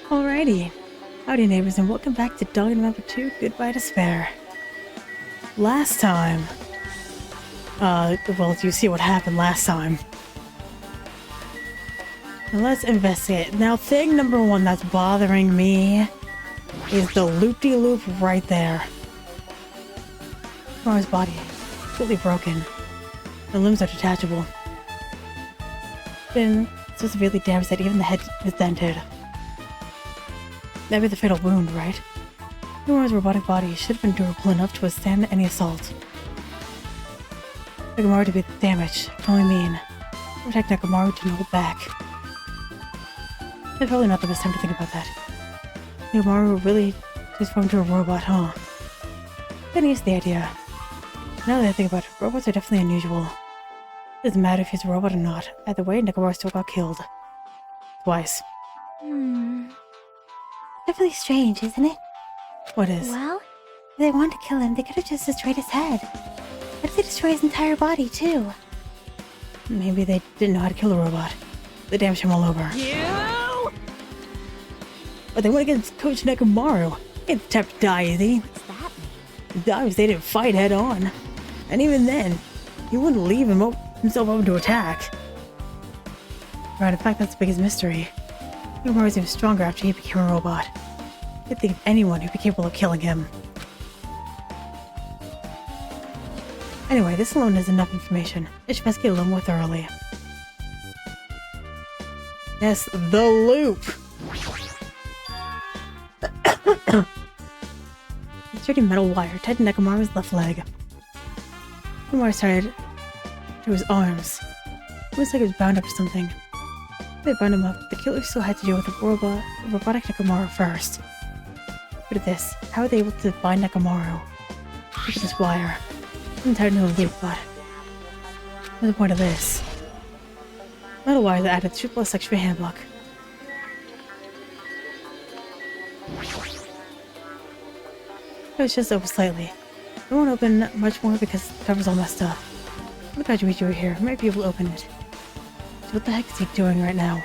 Alrighty. Howdy neighbors and welcome back to Danganronpa 2 Goodbye Despair. Last time... well, you see what happened last time. Now let's investigate. Now thing number one that's bothering me is the loop-de-loop right there. Nora's body, completely broken. The limbs are detachable. Been so severely damaged that even the head is dented. That'd be the fatal wound, right? Nora's robotic body should have been durable enough to withstand any assault. Nekomaru to be damaged can only mean protect Nekomaru to hold back. It's probably not the best time to think about that. Nekomaru really transformed into a robot, huh? Getting used to the idea. Now that I think about it, robots are definitely unusual. It doesn't matter if he's a robot or not. Either way, Nekomaru still got killed. Twice. Definitely strange, isn't it? What is? Well, if they wanted to kill him, they could have just destroyed his head. What if they destroy his entire body, too? Maybe they didn't know how to kill a robot. They damaged him all over. You! But they went against Coach Nekomaru. He ain't the type to die, is he? What's that mean? That means they didn't fight head on. And even then, he wouldn't leave himself open to attack. Right, in fact, that's the biggest mystery. Nekomaru was even stronger after he became a robot. I can't think of anyone who'd be capable of killing him. Anyway, this alone is enough information. I should investigate a little more thoroughly. Yes, the loop! A sturdy metal wire tied to Nekomaru's left leg. The wire started to his arms. It looks like it was bound up to something. They bound him up. The killer still had to deal with the robotic Nekomaru first. Look at this. How are they able to bind Nekomaru? Look at this wire. I'm tired of the loop, but what's the point of this? Metal wires are added to the section of a handbook. It was just open slightly. It won't open much more because the cover's all messed up. I'm glad you were here. I might be able to open it. So what the heck is he doing right now?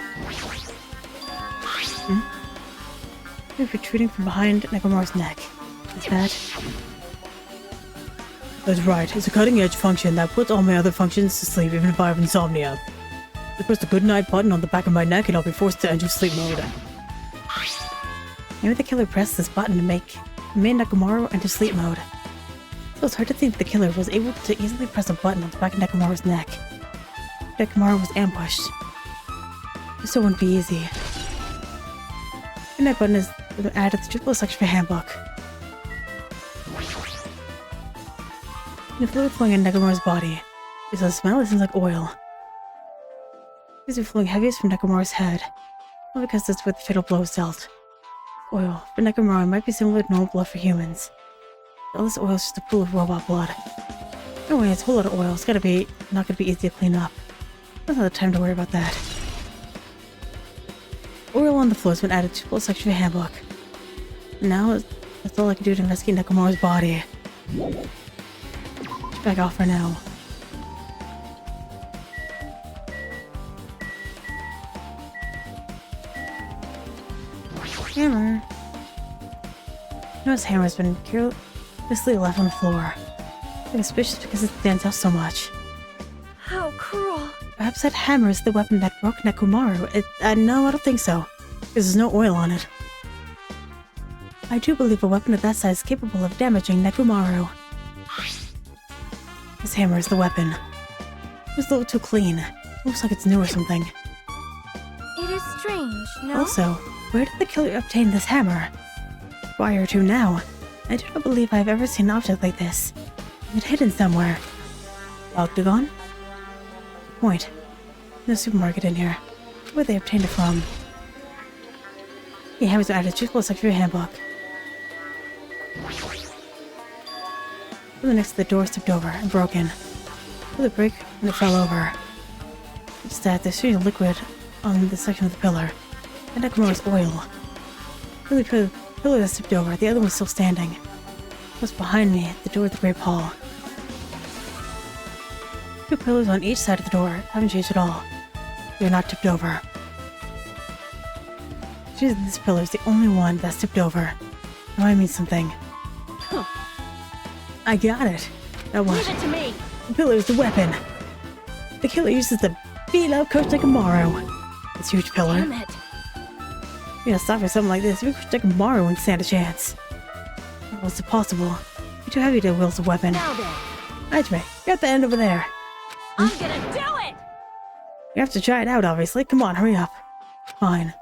He's protruding from behind Nekomaru's neck. Is that? That's right. It's a cutting-edge function that puts all my other functions to sleep even if I have insomnia. I press the good night button on the back of my neck and I'll be forced to enter sleep mode. Maybe the killer pressed this button to make Nekomaru enter sleep mode. So it's hard to think the killer was able to easily press a button on the back of Nekomaru's neck. Nekomaru was ambushed. This still wouldn't be easy. The night button is added to the triple section of a handbook. The fluid flowing in Nekomaru's body. There's a smell that seems like oil. These are flowing heaviest from Nekomaru's head. Not because that's where the fatal blow was dealt. Oil. For Nekomaru, it might be similar to normal blood for humans. All this oil is just a pool of robot blood. Anyway, it's a whole lot of oil. It's not gonna be easy to clean up. There's not the time to worry about that. Oil on the floor has been added to the section of a handbook. Now, that's all I can do to investigate Nekomaru's body. Back off for now. Hammer. Noah's hammer has been carelessly left on the floor. I'm suspicious because it stands out so much. How cruel. Perhaps that hammer is the weapon that broke Nekomaru. No, I don't think so. Because there's no oil on it. I do believe a weapon of that size is capable of damaging Nekomaru. This hammer is the weapon. It was a little too clean. It looks like it's new or something. It is strange, no? Also, where did the killer obtain this hammer? Prior to now, I do not believe I have ever seen an object like this. It's hidden somewhere. Octagon? Point. No supermarket in here. Where they obtained it from? The hammers are added to the section of your handbook. The next to the door stepped over and broken. With a break and it fell over. It's that there's shooting liquid on the section of the pillar. And Nekomaru's oil. The pillar that stepped over, the other one was still standing. What's behind me at the door of the Grape Hall? Two pillars on each side of the door haven't changed at all. They are not tipped over. Choosing this pillar is the only one that's tipped over. Now I mean something. I got it. Now what? Leave it to me. The pillar is the weapon. The killer uses the beat-up Coach Danganronpa. This huge pillar. Damn it. You gotta stop for something like this. Maybe Coach Danganronpa wouldn't stand a chance. What's it possible? You're too heavy to wield a weapon. Now then, Ajime, you're at the end over there. I'm gonna do it. You have to try it out, obviously. Come on, hurry up. Fine.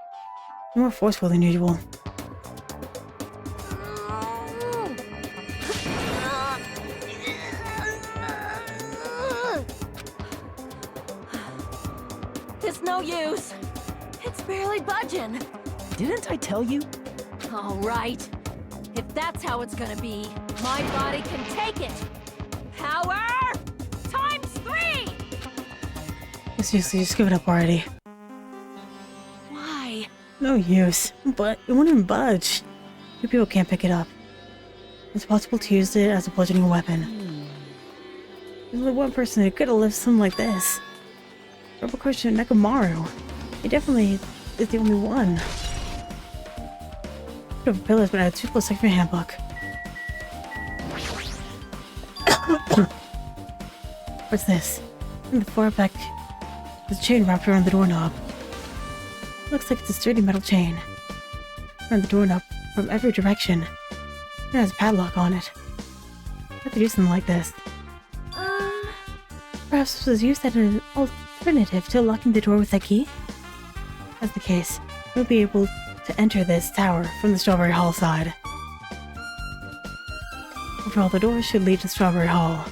You're more forceful than usual. It's no use. It's barely budging. Didn't I tell you? All right. If that's how it's gonna be, my body can take it. Power times 3. Seriously, just give it up already. Why? No use. But it won't even budge. You people can't pick it up. It's possible to use it as a bludgeoning weapon. There's only one person who could have lived something like this. Robocoach Nekomaru. He definitely is the only one. The pillar has been added to the section handbook. What's this? In the far back, there's a chain wrapped around the doorknob. Looks like it's a sturdy metal chain. Around the doorknob from every direction. It has a padlock on it. I could do something like this. Perhaps this was used as an alternative to locking the door with a key? As the case, we'll be able to enter this tower from the Strawberry Hall side. Overall, the doors should lead to Strawberry Hall.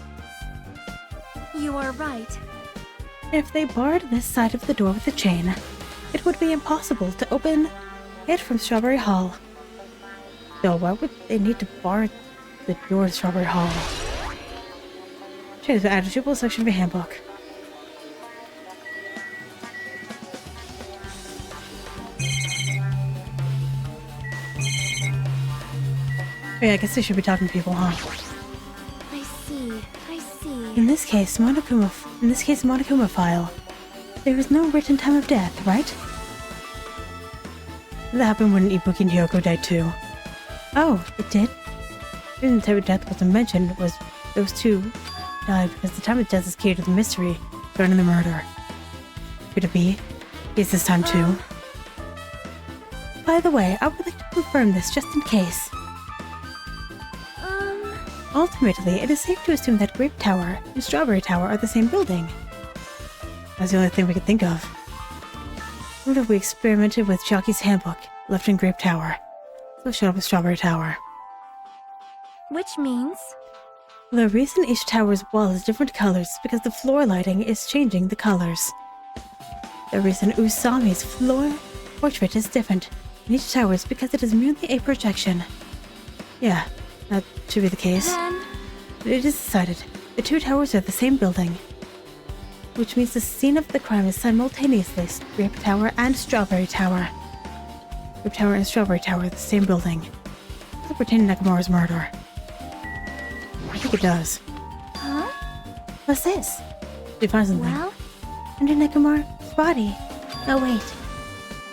You are right. If they barred this side of the door with a chain, it would be impossible to open it from Strawberry Hall. Though, why would they need to bar the door to Strawberry Hall? Chain has been added to the section of the handbook. Yeah, I guess they should be talking to people, huh? I see. I see. In this case, Monokuma file. There is no written time of death, right? That happened when Ibuki and Hyoko died too. Oh, it did? The reason the time of death wasn't mentioned was those two died because the time of death is key to the mystery surrounding the murder. Could it be? Is this time too? By the way, I would like to confirm this just in case. Ultimately, it is safe to assume that Grape Tower and Strawberry Tower are the same building. That's the only thing we could think of. What if we experimented with Jockey's handbook, left in Grape Tower, so showed up with Strawberry Tower? Which means? The reason each tower's wall is different colors is because the floor lighting is changing the colors. The reason Usami's floor portrait is different in each tower is because it is merely a projection. Yeah, that should be the case. Then... But it is decided the two towers are the same building, which means the scene of the crime is simultaneously Grape Tower and Strawberry Tower. Grape Tower and Strawberry Tower are the same building. Does it pertain to Nekomaru's murder? I think it does. Huh? What's this? Did you find something? Well, under Nekomaru's body. Oh wait.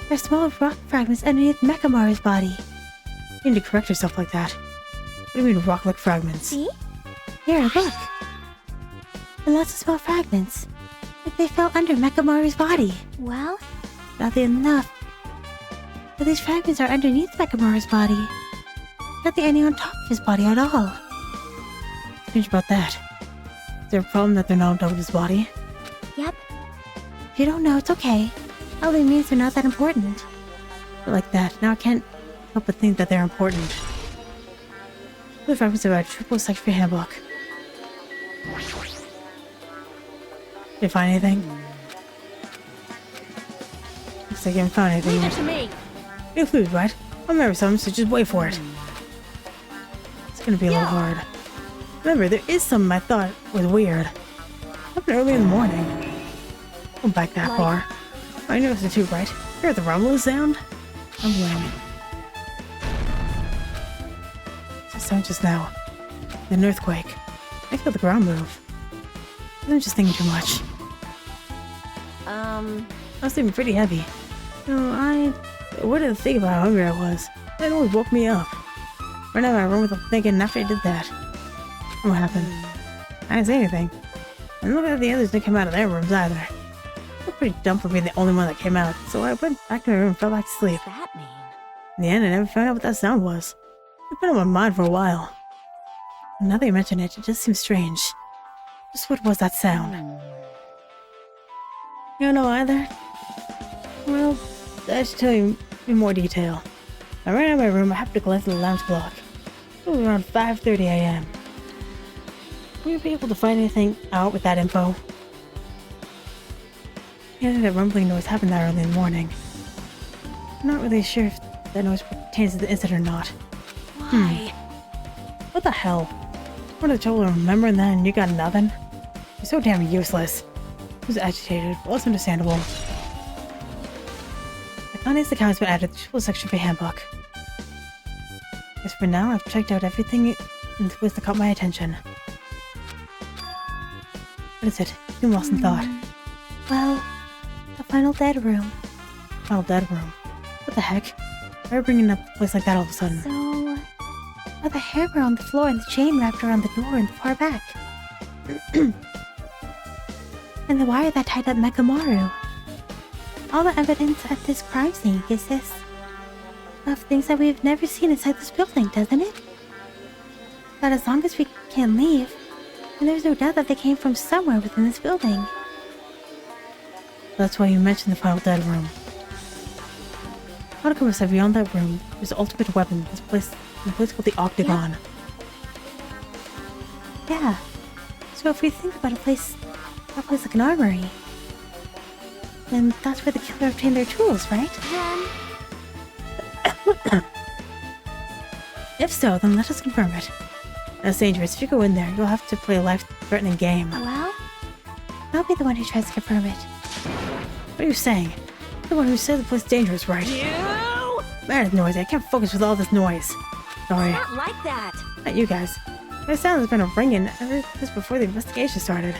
There are small rock fragments underneath Nekomaru's body. You need to correct yourself like that. What do you mean rock-like fragments? See? Here, look. And lots of small fragments. Like they fell under Nekomaru's body. Well, oddly enough, but these fragments are underneath Nekomaru's body. Not any on top of his body at all. Strange about that. Is there a problem that they're not on top of his body? Yep. If you don't know, it's okay. Probably means they're not that important. But like that, now I can't help but think that they're important. The fragments of our triple section handbook. Did you find anything? Looks like you haven't found anything Leave it yet. to me. New food, right? I'll remember something, so just wait for it. It's gonna be a little hard. Remember, there is something I thought was weird. Happened early in the morning. Don't back that far. I noticed it too, right? Hear the rumbling sound? Rumbling. It's a sound just now. An earthquake. I feel the ground move. I'm just thinking too much. I was thinking pretty heavy. No, I What did I think about how hungry I was? That always woke me up. Right out of my room without thinking after I did that. What happened? I didn't say anything. And look at the others didn't come out of their rooms either. It was pretty dumb for being the only one that came out, so I went back to my room and fell back to sleep. What does that mean? In the end, I never found out what that sound was. It's been on my mind for a while. And now that you mention it, it just seems strange. Just what was that sound? You don't know either? Well, I should tell you in more detail. I ran out of my room, I happened to glance at the alarm clock. It was around 5:30 a.m. Will you be able to find anything out with that info? Yeah, that rumbling noise happened that early in the morning. I'm not really sure if that noise pertains to the incident or not. Why? What the hell? What a trouble remembering that and you got nothing? You're so damn useless. He was agitated, but that's understandable. The contents account has been added to the full section of your handbook. As for now, I've checked out everything in the list that caught my attention. What is it? You lost in thought. Well, the final dead room. Final dead room. What the heck? Why are you bringing up a place like that all of a sudden? So, the hair were on the floor and the chain wrapped around the door in the far back. And the wire that tied up Mekamaru. All the evidence at this crime scene consists of things that we've never seen inside this building, doesn't it? That as long as we can't leave, then there's no doubt that they came from somewhere within this building. That's why you mentioned the final dead room. Hanako said beyond that room, there's the ultimate weapon, this place called the Octagon. Yeah. So if we think about a place like an armory, then that's where the killer obtained their tools, right? If so, then let us confirm it. That's dangerous. If you go in there, you'll have to play a life-threatening game. Well, I'll be the one who tries to confirm it. What are you saying? You're the one who said the place is dangerous, right? You? Man, it's noisy. I can't focus with all this noise. Sorry. Not like that. Not you guys. The sound has been ringing ever since before the investigation started.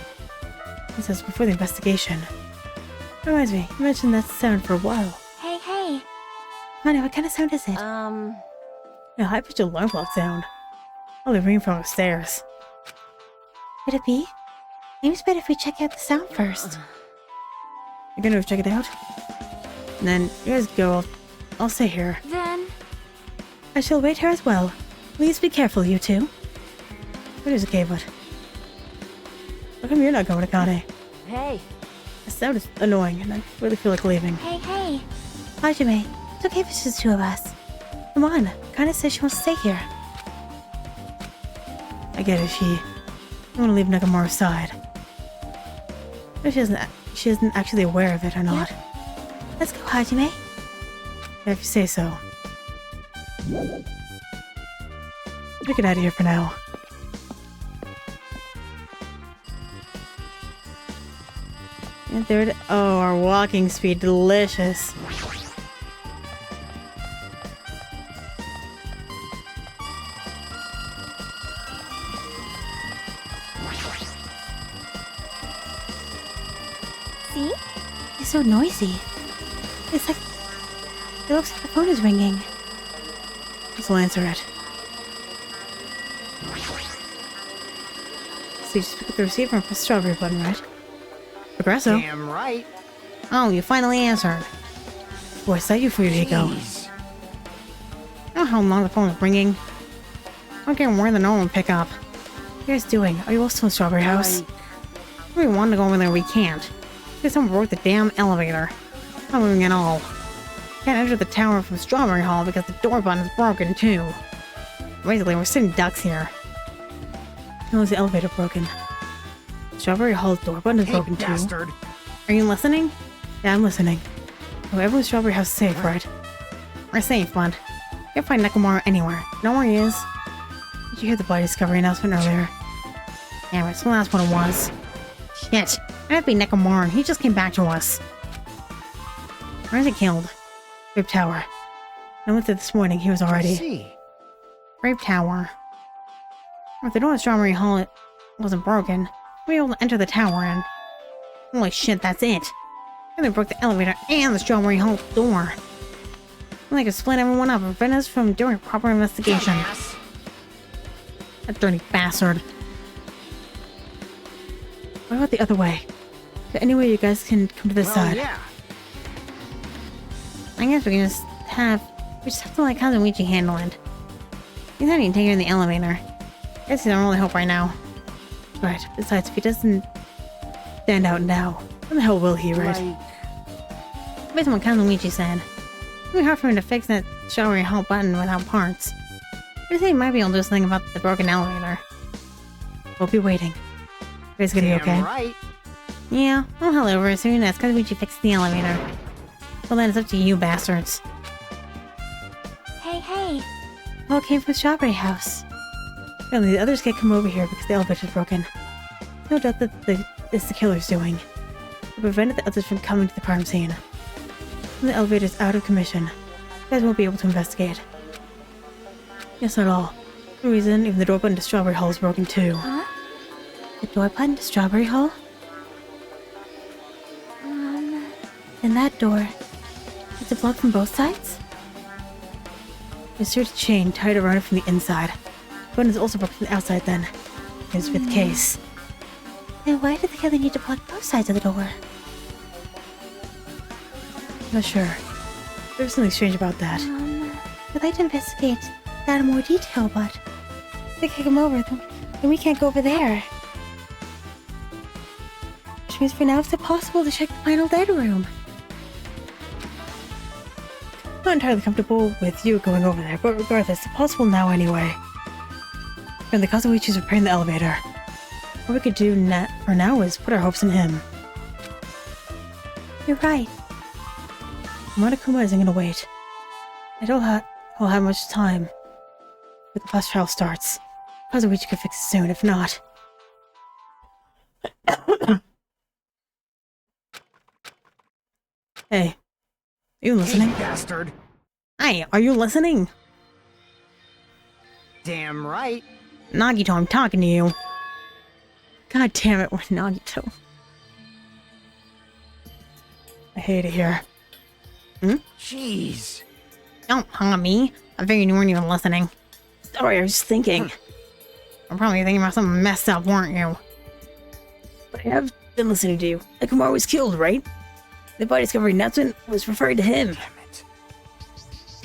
This is before the investigation. Reminds me, you mentioned that sound for a while. Hey. Honey, what kind of sound is it? A high-pitched alarm clock sound. Probably ringing from upstairs. Could it be? Maybe it's better if we check out the sound first. You're gonna check it out? And then you guys go. I'll stay here. Then... I shall wait here as well. Please be careful, you two. It is okay, but... How come you're not going, Akane? Hey. The sound is annoying, and I really feel like leaving. Hey. Hajime, it's okay if it's just two of us. Come on, Akane says she wants to stay here. I get it, she... I want to leave Nakamura's side. But she isn't actually aware of it or not. Yep. Let's go, Hajime. Yeah, if you say so. We get out of here for now. And there it is. Oh, our walking speed, delicious. See? It's so noisy. It's like... It looks like the phone is ringing. I'll answer it. So you just pick up the receiver and press the strawberry button, right? Progresso. Damn right. Oh, you finally answered. Boy, is that you for your ego? Jeez. You know how long the phone is ringing? I'm getting more than normal pickup. What are you guys doing? Are you all still in Strawberry House? If we want to go over there, we can't. Because someone broke the damn elevator. Not moving at all. Can't enter the tower from Strawberry Hall because the door button is broken too. Basically, we're sitting ducks here. How is the elevator broken? Strawberry Hall's door button is broken too. Bastard. Are you listening? Yeah, I'm listening. Oh, everyone's Strawberry House is safe, right? We're safe, bud. You can't find Nakamura anywhere. Know where he is? Did you hear the body discovery announcement earlier? Damn it, someone asked what it was. Shit, that'd be Nakamura. He just came back to us. Where is he killed? Grape Tower. I went there this morning. He was already... See. Grape Tower. If the door at Strawberry Hall wasn't broken, we were able to enter the tower and... Holy shit, that's it. And they broke the elevator and the Strawberry Hall door. I'm like to split everyone up and prevent us from doing a proper investigation. Dumbass. That dirty bastard. What about the other way? Is there any way you guys can come to this side? Yeah. I guess we just have to let Kazumichi handle it. He's not even taking her in the elevator. I guess he's our only hope right now. Right, besides, if he doesn't stand out now, when the hell will he, right? Based on what Kazumichi said, it'd be hard for him to fix that shower help button without parts. But I think he might be able to do something about the broken elevator. We'll be waiting. You guys gonna be okay? Right. Yeah, I'll head over as soon as Kazumichi fixes the elevator. Well then, it's up to you bastards. Hey. All came from the Strawberry House. Apparently the others can't come over here because the elevator's broken. No doubt that it's the killer's doing. It prevented the others from coming to the crime scene. When the elevator's out of commission, you guys won't be able to investigate. Yes, not all. For some reason, even the door button to Strawberry Hall is broken too. Huh? The door button to Strawberry Hall? And that door, is it blocked from both sides? There's a sort of chain tied around it from the inside. The button is also broken from the outside then. Here's with the case. Then why did the killer need to block both sides of the door? Not sure. There's something strange about that. I'd like to investigate that in more detail, but if they kick him over, then we can't go over there. Which means for now it's impossible to check the final dead room. I'm not entirely comfortable with you going over there, but regardless, it's possible now anyway. And the Kazuichi's repairing the elevator. What we could do for now is put our hopes in him. You're right. Monokuma isn't gonna wait. I don't have much time. But the class trial starts. Kazuichi could fix it soon, if not. Hey. Are you listening? Hey, bastard. Hey, are you listening? Damn right. Nagito, I'm talking to you. God damn it, we're Nagito. I hate it here. Jeez. Don't hung on me. I figured you weren't even listening. Sorry, I was thinking. I'm probably thinking about something messed up, weren't you? But I have been listening to you. Nakamura was killed, right? The body discovery announcement was referred to him. Damn it.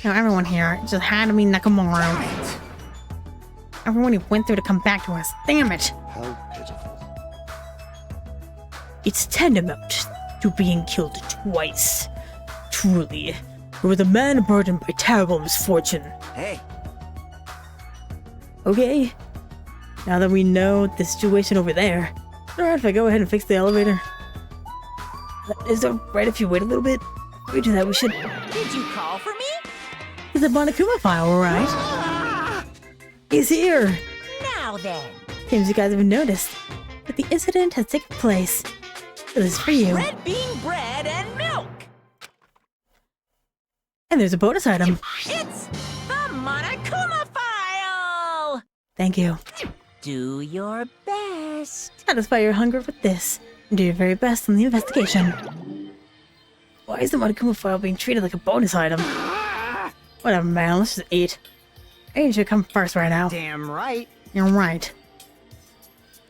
Now everyone here just had to be Nakamura. Damn it. Everyone he went through to come back to us. Damn it. How pitiful. It's tantamount to being killed twice. Truly. You were the man burdened by terrible misfortune. Hey. Okay. Now that we know the situation over there, alright if I go ahead and fix the elevator? Is it right if you wait a little bit? If we do that, we should... Did you call for me? It's a Monokuma file, alright? Ah! He's here! Now then. Seems you guys haven't noticed, but the incident has taken place. This is for you. Red bean bread and milk. And there's a bonus item. It's the Monokuma file. Thank you. Do your best. Satisfy your hunger with this, and do your very best on the investigation. Why is the Monokuma file being treated like a bonus item? Whatever, man, let's just eat. I should come first right now. Damn right. You're right.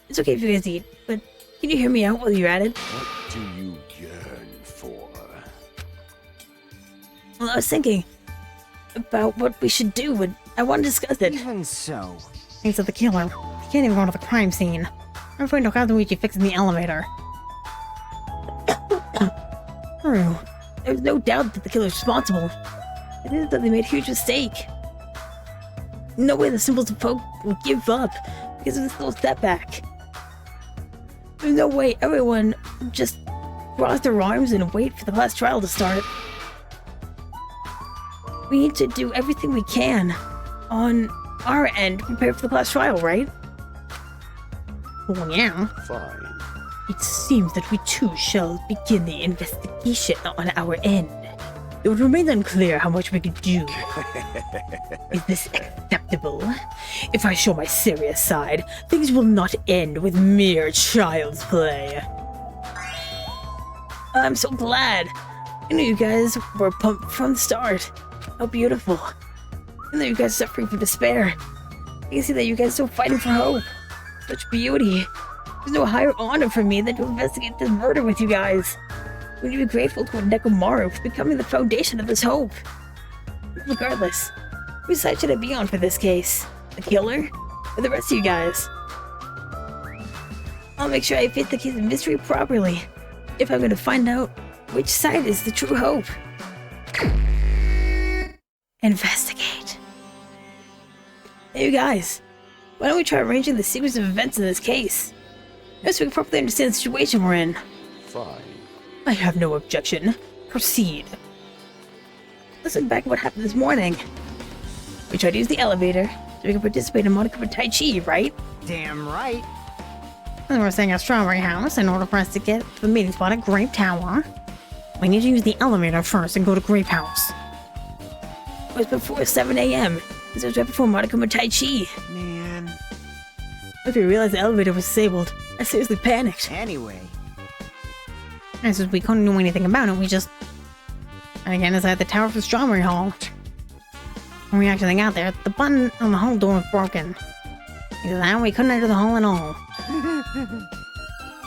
It's okay if you guys eat, but can you hear me out while you're at it? What do you yearn for? Well, I was thinking about what we should do, and I want to discuss it. Even so. Thanks to the killer. He can't even go to the crime scene. I'm afraid no Kazuichi fixing the elevator. True. There's no doubt that the killer's responsible. It is that they made a huge mistake. No way the symbols of folk will give up because of this little setback. There's no way everyone would just cross their arms and wait for the last trial to start. We need to do everything we can on our end to prepare for the last trial, right? Well, yeah. Fine. It seems that we too shall begin the investigation on our end. It remains unclear how much we can do. Is this acceptable? If I show my serious side, things will not end with mere child's play. I'm so glad. I knew you guys were pumped from the start. How beautiful. And that you guys are suffering from despair. I can see that you guys are still fighting for hope. Such beauty. There's no higher honor for me than to investigate this murder with you guys. We need to be grateful to Nekomaru for becoming the foundation of this hope. Regardless, whose side should I be on for this case? The killer? Or the rest of you guys? I'll make sure I face the case of mystery properly, if I'm going to find out which side is the true hope. Investigate. Hey you guys, why don't we try arranging the sequence of events in this case? So we can properly understand the situation we're in. Fine. I have no objection. Proceed. Let's look back at what happened this morning. We tried to use the elevator so we can participate in Monokuma Tai Chi, right? Damn right. We were staying at Strawberry House. In order for us to get to the meeting spot at Grape Tower, we need to use the elevator first and go to Grape House. It was before 7 a.m. This was right before Monokuma Tai Chi. Man. After we realized the elevator was disabled, I seriously panicked. Anyway. And since we couldn't do anything about it, we just... And again, it's at the tower for Strawberry Hall. When we actually got there, the button on the hall door was broken. Either that, we couldn't enter the hall at all.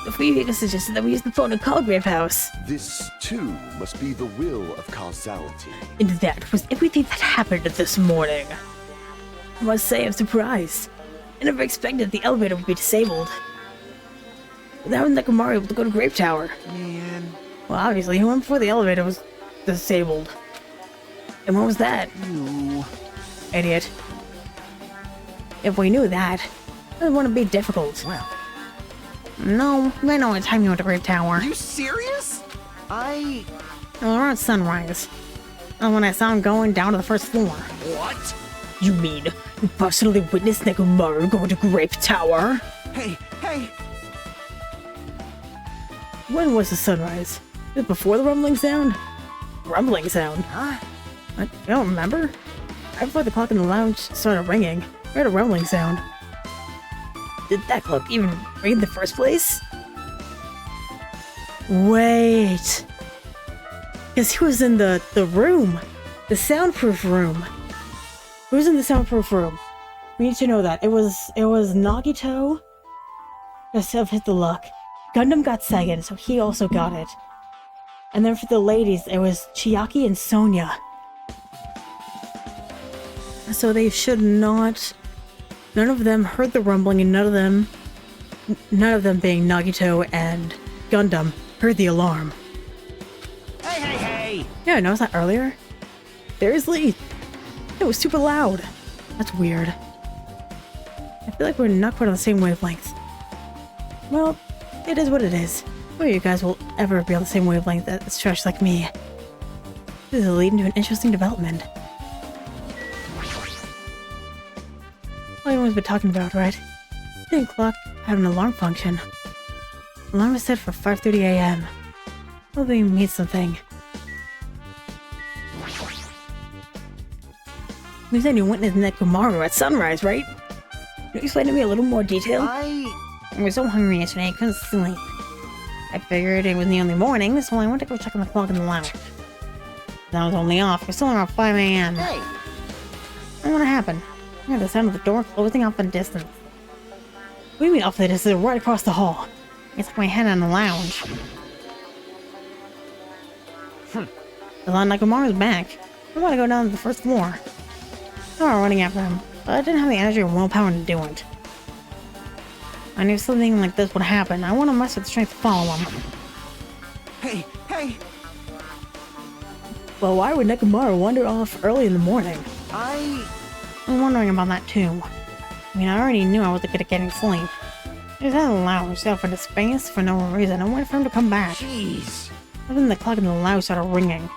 The Freevika suggested that we use the phone to call Grape House. This, too, must be the will of causality. And that was everything that happened this morning. I must say I'm surprised. I never expected the elevator would be disabled. But how was Nekomaru able to go to Grape Tower? Man. Well, obviously, he went before the elevator was disabled. And what was that? You. Idiot. If we knew that, it wouldn't be difficult. Well. No, I know what time you went to Grape Tower. Are you serious? It was around sunrise. And when I saw him going down to the first floor. What? You mean you personally witnessed Nekomaru going to Grape Tower? Hey, hey. When was the sunrise? Was it before the rumbling sound? Rumbling sound? Huh? I don't remember. Right before the clock in the lounge started ringing, I heard a rumbling sound. Did that clock even ring in the first place? Wait. Because he was in the room. The soundproof room. Who was in the soundproof room? We need to know that. It was Nagito. Yourself hit the luck. Gundam got second, so he also got it. And then for the ladies, it was Chiaki and Sonia. So they should not... None of them heard the rumbling, and none of them being Nagito and Gundam, heard the alarm. Hey, hey, hey. Yeah, I noticed that earlier. Seriously? It was super loud. That's weird. I feel like we're not quite on the same wavelength. Well, it is what it is. Whether you guys will ever be on the same wavelength as trash like me. This is leading to an interesting development. What everyone's been talking about, right? The clock had an alarm function. Alarm was set for 5:30 a.m. Hopefully it means something. You said you witnessed Nekomaru at sunrise, right? Can you explain to me a little more detail? I was so hungry yesterday I couldn't sleep. I figured it was the early morning, so I went to go check on the clock in the lounge. That was only off. It was still around 5 a.m. Hey. And what happened? I heard the sound of the door closing off in the distance. What do you mean off the distance? Right across the hall. I stuck my head on the lounge. I thought Nekomaru's back. I want to go down to the first floor. I started running after him, but I didn't have the energy or willpower to do it. I knew something like this would happen. I want to muster the strength to follow him. Hey, hey. Well, why would Nekomaru wander off early in the morning? I was wondering about that too. I mean, I already knew I wasn't good at getting sleep. I just had to allow myself into space for no reason. I waited for him to come back. Jeez. But then the clock in the lounge started ringing.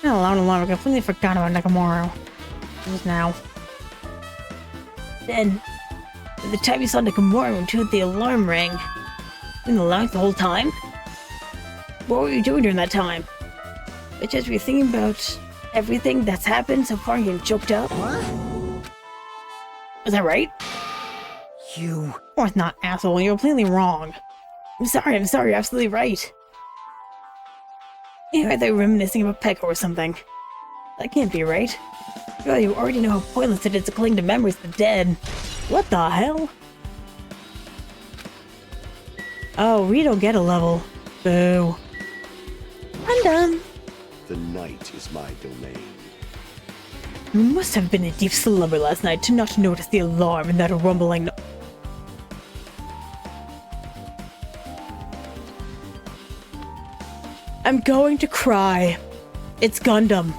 And a loud alarm, I completely forgot about Nekomaru. Just now. Then, by the time you saw Nekomaru until the alarm rang, in the lounge the whole time? What were you doing during that time? But just were you thinking about everything that's happened so far and getting choked up? What? Was that right? You. Of course not, asshole. You're completely wrong. I'm sorry, you're absolutely right. Yeah, I thought you were reminiscing about Pekka or something. That can't be right. Well, you already know how pointless it is to cling to memories of the dead. What the hell? Oh, we don't get a level. Boo. I'm done. The night is my domain. You must have been in deep slumber last night to not notice the alarm and that rumbling. I'm going to cry. It's Gundam.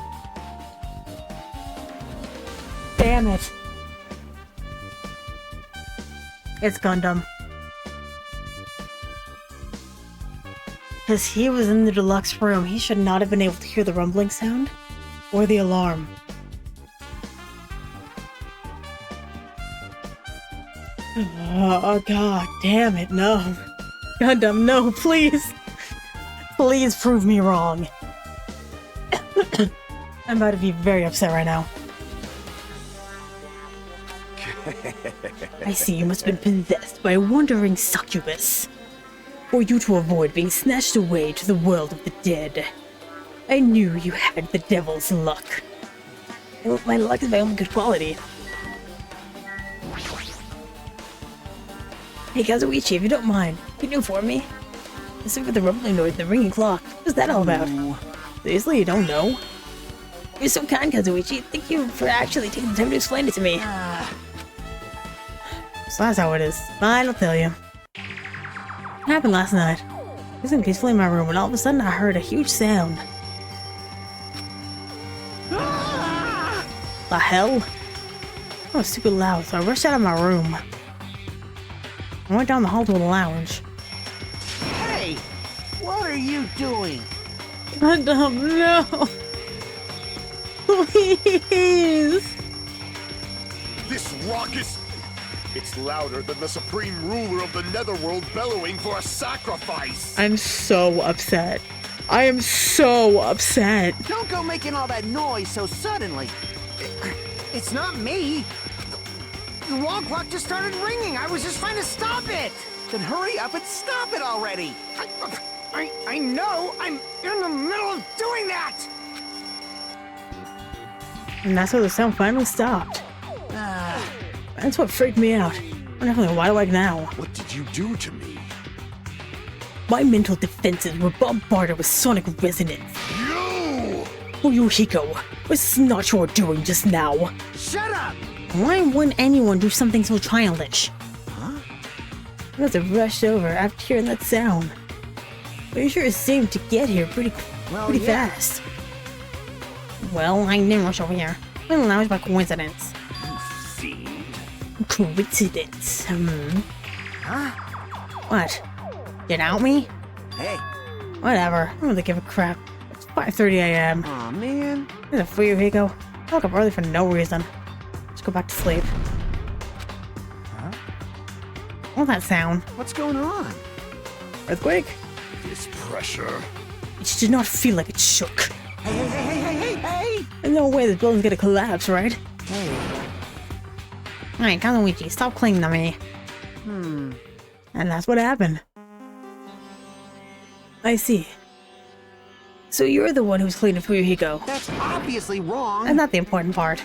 Damn it. It's Gundam. Because he was in the deluxe room, he should not have been able to hear the rumbling sound or the alarm. Oh, god damn it, no. Gundam, no, please. Please prove me wrong. I'm about to be very upset right now. I see you must have been possessed by a wandering succubus. For you to avoid being snatched away to the world of the dead. I knew you had the devil's luck. My luck is my only good quality. Hey Kazuichi, if you don't mind, can you do for me? Except for the rumbling noise and the ringing clock. What's that all about? Seriously, you don't know? You're so kind, Kazuichi. Thank you for actually taking the time to explain it to me. So that's how it is. Fine, I'll tell you. What happened last night? I was peacefully in my room and all of a sudden I heard a huge sound. The hell? It was super loud, so I rushed out of my room. I went down the hall to the lounge. Hey! What are you doing? Gundam, no! Please! This raucous... It's louder than the supreme ruler of the netherworld bellowing for a sacrifice! I'm so upset. I am so upset. Don't go making all that noise so suddenly. It's not me. The wall clock just started ringing. I was just trying to stop it. Then hurry up and stop it already. I know. I'm in the middle of doing that. And that's how the sound finally stopped. That's what freaked me out. I'm definitely wide awake now. What did you do to me? My mental defenses were bombarded with sonic resonance. You! Oh, Yuhiko, this is not your doing just now. Shut up. Why wouldn't anyone do something so childish? Huh? I must have rushed over after hearing that sound. But you sure seemed to get here pretty fast. Well, I didn't rush over here. Well, that was by coincidence. Fiend. Coincidence, Huh? What? You doubt me? Hey. Whatever. I don't really give a crap. It's 5:30 a.m. Aw, man. Is it for you, Hiko? I woke up early for no reason. Let's go back to sleep. Huh? What's that sound? What's going on? Earthquake? This pressure. It did not feel like it shook. Hey. There's no way this building's gonna collapse, right? Hey. Alright, Kazuichi, stop clinging to me. And that's what happened. I see. So you're the one who's cleaning for Yuhiko. That's obviously wrong. That's not the important part.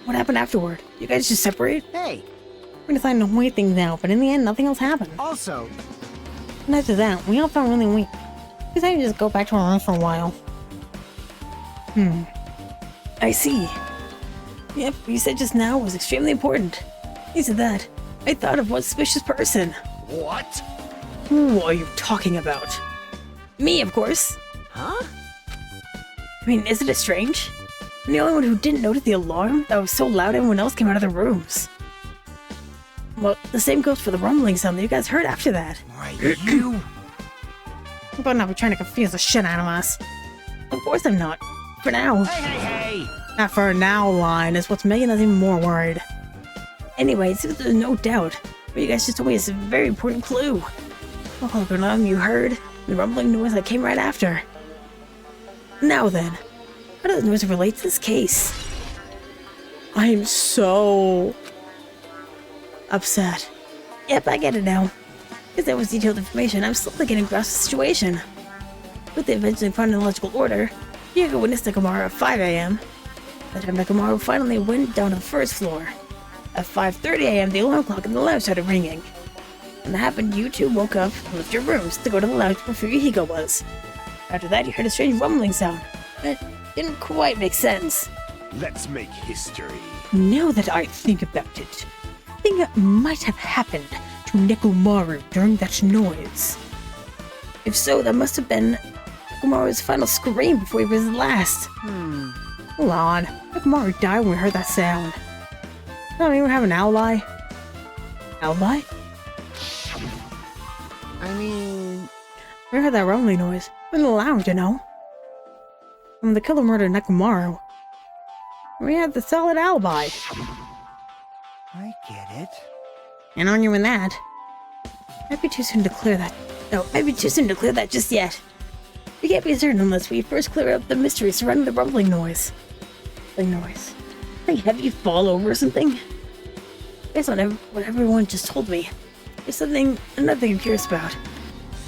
What happened afterward? You guys just separate? Hey. We decided to wait things out, but in the end, nothing else happened. Also, And after that, we all felt really weak. We decided to just go back to our room for a while. I see. Yep, what you said just now was extremely important. You said that. I thought of one suspicious person. What? Who are you talking about? Me, of course. huh? I mean, isn't it strange? I'm the only one who didn't notice the alarm that was so loud everyone else came out of their rooms. Well, the same goes for the rumbling sound that you guys heard after that. Right, you. How about not be trying to confuse the shit out of us? Of course I'm not. For now. Hey. That for now line is what's making us even more worried. Anyway, it seems there's no doubt. What you guys just told me is a very important clue. Oh, Gundam, you heard the rumbling noise that came right after. Now then, how does the noise relate to this case? I am so upset. Yep, I get it now. Because that was detailed information, I'm slowly getting grasp of the situation. With the events in chronological order, Diego witnessed Nekomaru at 5 a.m. That time Nekomaru finally went down to the first floor. At 5:30 a.m., the alarm clock in the lounge started ringing. When that happened, you two woke up and left your rooms to go to the lounge where Fuyuhiko was. After that, you heard a strange rumbling sound. It didn't quite make sense. Let's make history. Now that I think about it, I think it might have happened to Nekomaru during that noise. If so, that must have been Nekomaru's final scream before he was his last. Hold on. Nekomaru died when we heard that sound. I don't even have an alibi. Alibi? I mean... We heard that rumbling noise. In the lounge, you know. When the killer murdered Nekomaru, we had the solid alibi. I get it. And on you in that. Might be too soon to clear that. No, might be too soon to clear that just yet. We can't be certain unless we first clear up the mystery surrounding the rumbling noise. Like heavy fall over or something? Based on what everyone just told me, there's another thing I'm curious about.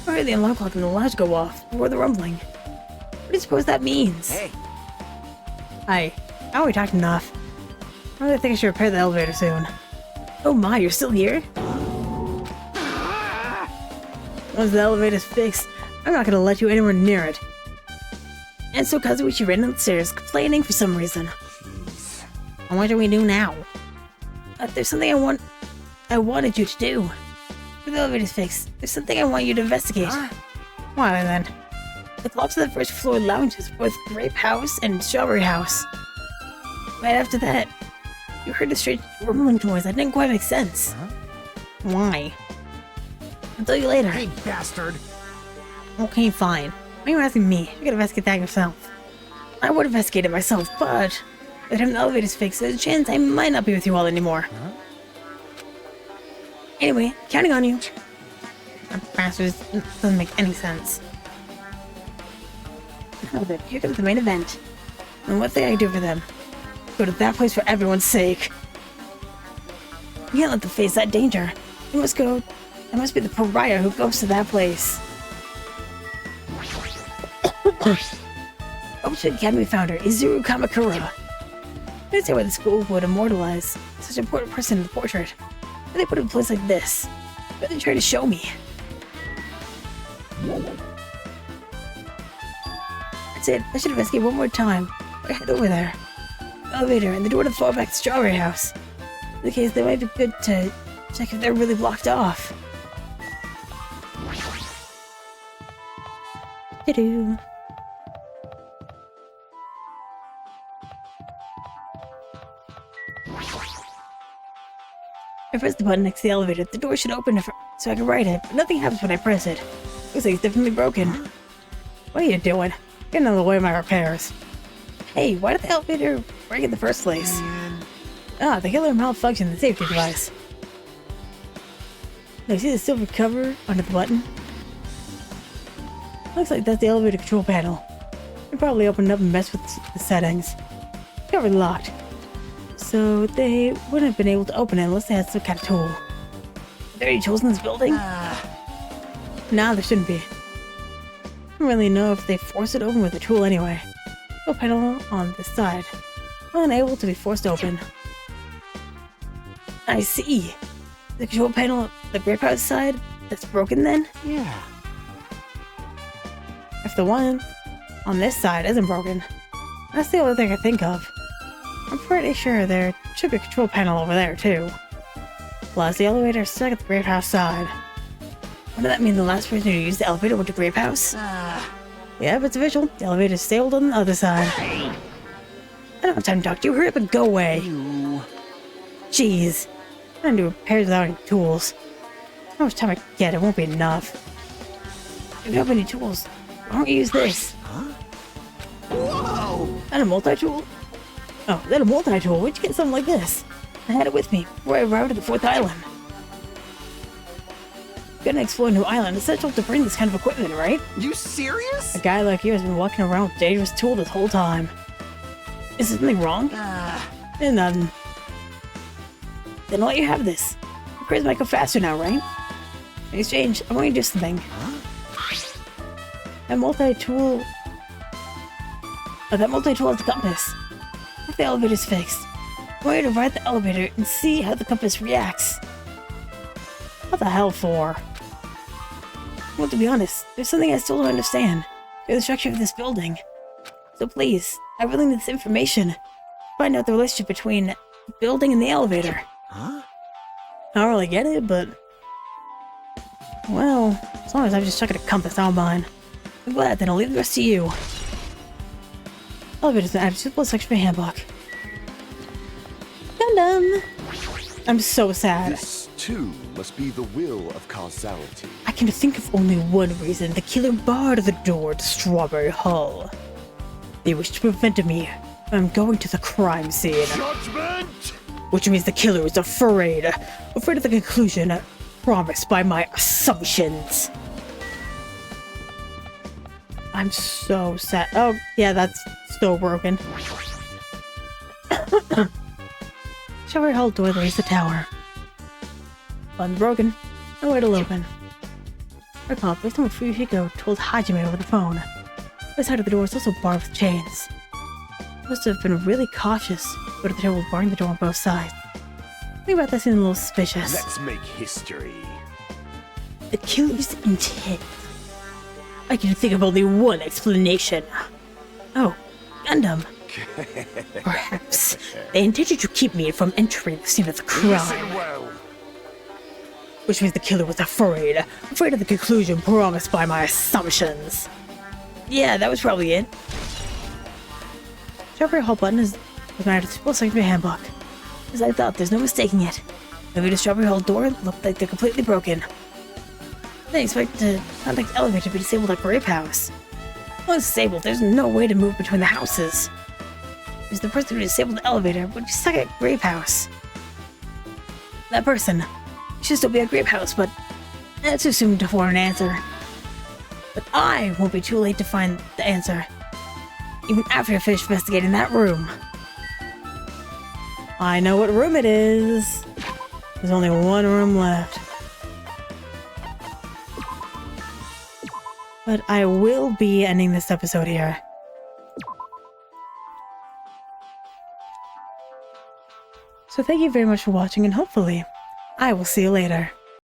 I heard the alarm clock in the lounge go off before the rumbling. What do you suppose that means? Hey, Hi. Now we talked enough. I really think I should repair the elevator soon. Oh my, you're still here? Once the elevator's fixed, I'm not gonna let you anywhere near it. And so Kazuichi ran downstairs, complaining for some reason. jeez. And what do we do now? There's something I wanted you to do. When the elevator's fixed, there's something I want you to investigate. Huh? What then? The clocks of the first floor lounges, both Grape House and Strawberry House. Right after that, you heard a strange rumbling noise that didn't quite make sense. Huh? Why? I'll tell you later. Hey, bastard! Okay, fine. Why are you asking me? You can investigate that yourself. I would investigate it myself, but by the time the elevator's fixed, there's a chance I might not be with you all anymore. Huh? Anyway, counting on you. That bastard doesn't make any sense. Now then, here comes the main event. And what thing I can do for them? Go to that place for everyone's sake. You can't let them face that danger. You must go. It must be the pariah who goes to that place. Ocean Academy founder Izuru Kamakura. I didn't say why the school would immortalize such an important person in the portrait. Why they put it in a place like this? What are they trying to show me? That's it. I should investigate one more time. I head over there. The elevator and the door to the fallback Strawberry House. In the case, they might be good to check if they're really blocked off. Do-do. I press the button next to the elevator. The door should open so I can ride it, but nothing happens when I press it. Looks like it's definitely broken. What are you doing? Get out of the way of my repairs. Hey, why did the elevator break in the first place? Ah, the killer malfunctioned the safety device. Now, see the silver cover under the button? Looks like that's the elevator control panel. They probably opened up and messed with the settings. Cover locked. So they wouldn't have been able to open it unless they had some kind of tool. Are there any tools in this building? Nah, there shouldn't be. I don't really know if they forced it open with a tool anyway. Control panel on this side. Unable to be forced open. I see. The control panel on the Grape House side that's broken then? Yeah. If the one on this side isn't broken, that's the only thing I think of. I'm pretty sure there should be a control panel over there too. Plus, the elevator is stuck at the Grape House side. Wouldn't that mean the last person who used the elevator went to Grape House? Yep, it's official. The elevator sailed on the other side. I don't have time to talk to you. Hurry up and go away. Jeez. I'm gonna do repairs without any tools. How much time I get, it won't be enough. If you don't have any tools, why don't you use this? Whoa! Is that a multi-tool? Oh, is that a multi-tool? Where'd you get something like this? I had it with me before I arrived at the 4th island. Gonna explore a new island. It's essential to bring this kind of equipment, right? You serious? A guy like you has been walking around with a dangerous tool this whole time. Is there something wrong? There's nothing. Then I'll let you have this. Upgrades might go faster now, right? In exchange, I want you to do something. A multi-tool... that multi-tool is the compass. If the elevator's fixed, I want you to ride the elevator and see how the compass reacts. What the hell for? Well, to be honest, there's something I still don't understand. The structure of this building. So please, I really need this information. Find out the relationship between the building and the elevator. Huh? I don't really get it, but... well, as long as I'm just checking a compass, I don't mind. I'm glad, then I'll leave the rest to you. Elevator's an added suitable section of my handbook. Gundam! I'm so sad. This, too, must be the will of causality. I can think of only one reason the killer barred the door to Strawberry Hall. They wish to prevent me from going to the crime scene. Judgment! Which means the killer is afraid of the conclusion promised by my assumptions. I'm so sad. Oh, yeah, that's so broken. Strawberry Hall door leads the tower. Button's broken. No way to open. Recall, based on what Fuyuhiko told Hajime over the phone. This side of the door is also barred with chains. Must have been really cautious, but the table barring the door on both sides. Think about that seems a little suspicious. Let's make history. The killer's intent. I can think of only one explanation. Oh, Gundam. Perhaps they intended to keep me from entering the scene of the crime. Listen well. Which means the killer was afraid of the conclusion promised by my assumptions. Yeah, that was probably it. Strawberry Hall button was mounted to both sides of my handbook. As I thought, there's no mistaking it. Maybe the Strawberry Hall door looked like they're completely broken. I didn't expect the contact elevator to be disabled at Grape House. Once disabled, there's no way to move between the houses. Because the person who disabled the elevator would be stuck at Grape House. That person should still be at Grape House, but that's too soon for an answer. But I won't be too late to find the answer, even after I finish investigating that room. I know what room it is. There's only one room left. But I will be ending this episode here. So thank you very much for watching, and hopefully, I will see you later.